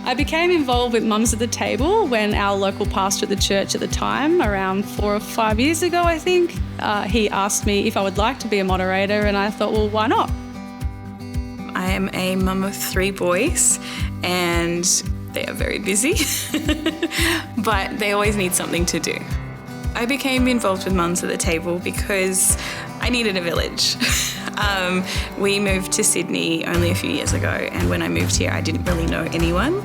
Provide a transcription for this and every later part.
I became involved with Mums at the Table when our local pastor at the church at the time, around 4 or 5 years ago, I think, he asked me if I would like to be a moderator, and I thought, well, why not? I am a mum of 3 boys, and they are very busy, but they always need something to do. I became involved with Mums at the Table because I needed a village. We moved to Sydney only a few years ago, and when I moved here, I didn't really know anyone.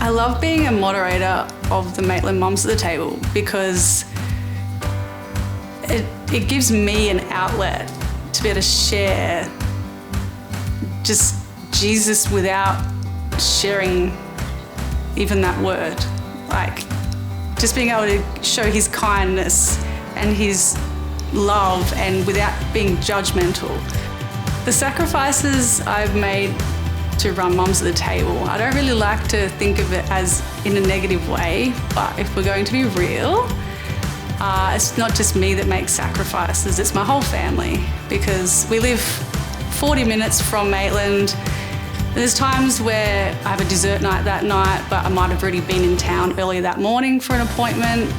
I love being a moderator of the Maitland Mums at the Table because it gives me an outlet to be able to share just Jesus without sharing even that word. Like, just being able to show his kindness and his love and without being judgmental. The sacrifices I've made to run Mums at the Table, I don't really like to think of it as in a negative way, but if we're going to be real, it's not just me that makes sacrifices, it's my whole family, because we live 40 minutes from Maitland. There's times where I have a dessert night that night, but I might have already been in town earlier that morning for an appointment,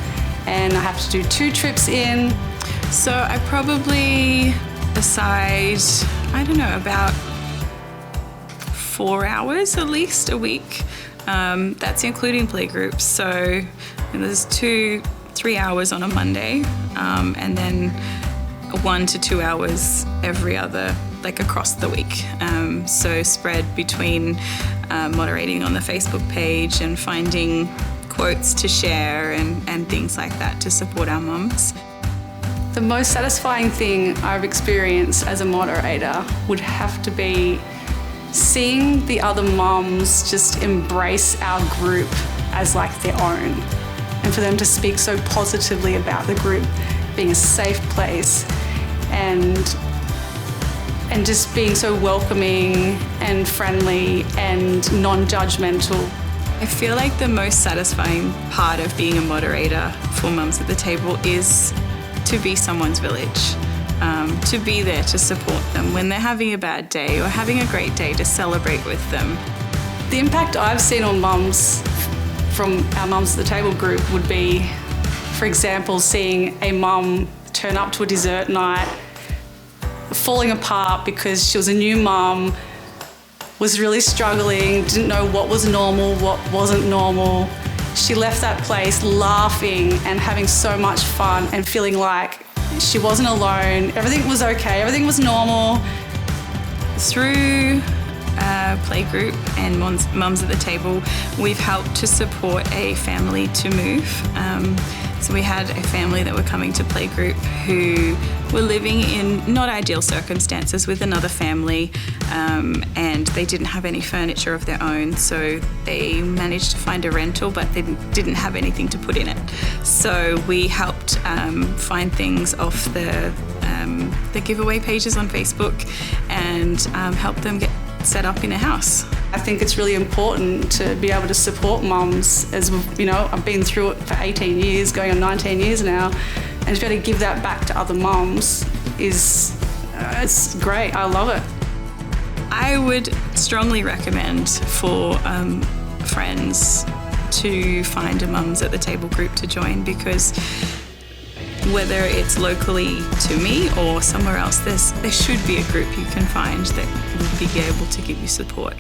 and I have to do 2 trips in. So I probably aside, about 4 hours at least a week. That's including playgroups. So there's 2-3 hours on a Monday, and then 1 to 2 hours every other, like across the week. So spread between moderating on the Facebook page and finding quotes to share and things like that to support our mums. The most satisfying thing I've experienced as a moderator would have to be seeing the other mums just embrace our group as like their own, and for them to speak so positively about the group being a safe place and just being so welcoming and friendly and non-judgmental. I feel like the most satisfying part of being a moderator for Mums at the Table is to be someone's village, to be there to support them when they're having a bad day or having a great day, to celebrate with them. The impact I've seen on mums from our Mums at the Table group would be, for example, seeing a mum turn up to a dessert night falling apart because she was a new mum, was really struggling, didn't know what was normal, what wasn't normal. She left that place laughing and having so much fun and feeling like she wasn't alone. Everything was okay, everything was normal. Through playgroup and Mums at the Table, we've helped to support a family to move. So we had a family that were coming to playgroup who were living in not ideal circumstances with another family, and they didn't have any furniture of their own, so they managed to find a rental, but they didn't have anything to put in it. So we helped find things off the giveaway pages on Facebook and help them get set up in a house. I think it's really important to be able to support mums. As you know, I've been through it for 18 years, going on 19 years now, and to be able to give that back to other mums is it's great. I love it. I would strongly recommend for friends to find a Mums at the Table group to join, because whether it's locally to me or somewhere else, there should be a group you can find that will be able to give you support.